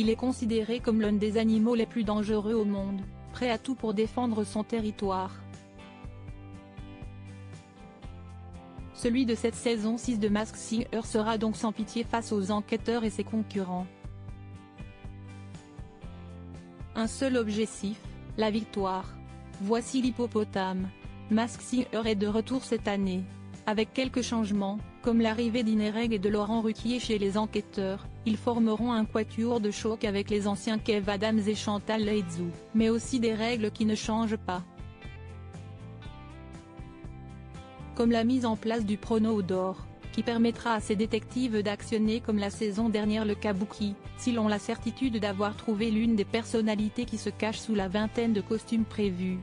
Il est considéré comme l'un des animaux les plus dangereux au monde, prêt à tout pour défendre son territoire. Celui de cette saison 6 de Masked Singer sera donc sans pitié face aux enquêteurs et ses concurrents. Un seul objectif, la victoire. Voici l'hippopotame. Masked Singer est de retour cette année. Avec quelques changements, comme l'arrivée d'Inereg et de Laurent Ruquier chez les enquêteurs, ils formeront un quatuor de choc avec les anciens Kev Adams et Chantal Laizou, mais aussi des règles qui ne changent pas. Comme la mise en place du prono d'or, qui permettra à ces détectives d'actionner comme la saison dernière le kabuki, s'ils ont la certitude d'avoir trouvé l'une des personnalités qui se cachent sous la vingtaine de costumes prévus.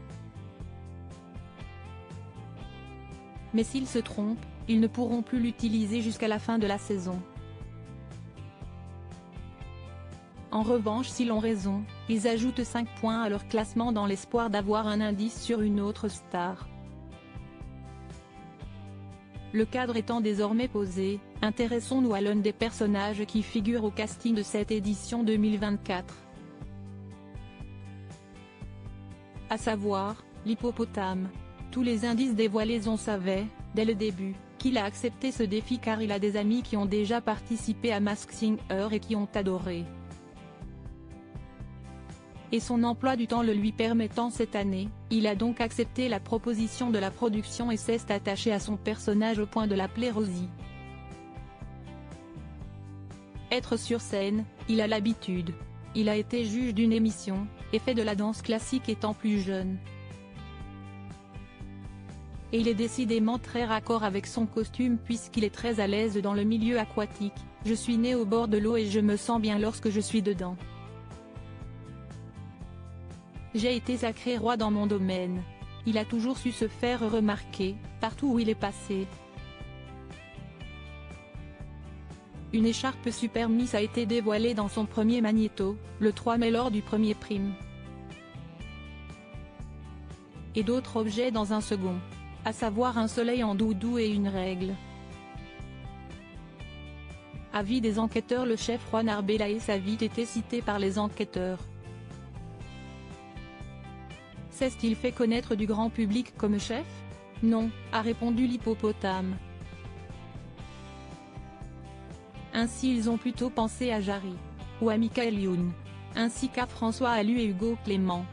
Mais s'ils se trompent, ils ne pourront plus l'utiliser jusqu'à la fin de la saison. En revanche, s'ils ont raison, ils ajoutent 5 points à leur classement dans l'espoir d'avoir un indice sur une autre star. Le cadre étant désormais posé, intéressons-nous à l'un des personnages qui figurent au casting de cette édition 2024. À savoir, l'hippopotame. Tous les indices dévoilés on savait, dès le début, qu'il a accepté ce défi car il a des amis qui ont déjà participé à Masked Singer et qui ont adoré. Et son emploi du temps le lui permettant cette année, il a donc accepté la proposition de la production et s'est attaché à son personnage au point de l'appeler Rosie. Être sur scène, il a l'habitude. Il a été juge d'une émission, et fait de la danse classique étant plus jeune. Et il est décidément très raccord avec son costume puisqu'il est très à l'aise dans le milieu aquatique. Je suis né au bord de l'eau et je me sens bien lorsque je suis dedans. J'ai été sacré roi dans mon domaine. Il a toujours su se faire remarquer, partout où il est passé. Une écharpe Super Miss a été dévoilée dans son premier magnéto, le 3 mai lors du premier prime. Et d'autres objets dans un second. À savoir un soleil en doudou et une règle. Avis des enquêteurs, le chef Juan Arbeláez a vite été cité par les enquêteurs. S'est-il fait connaître du grand public comme chef? Non, a répondu l'hippopotame. Ainsi ils ont plutôt pensé à Jarry. Ou à Michael Youn. Ainsi qu'à François Allu et Hugo Clément.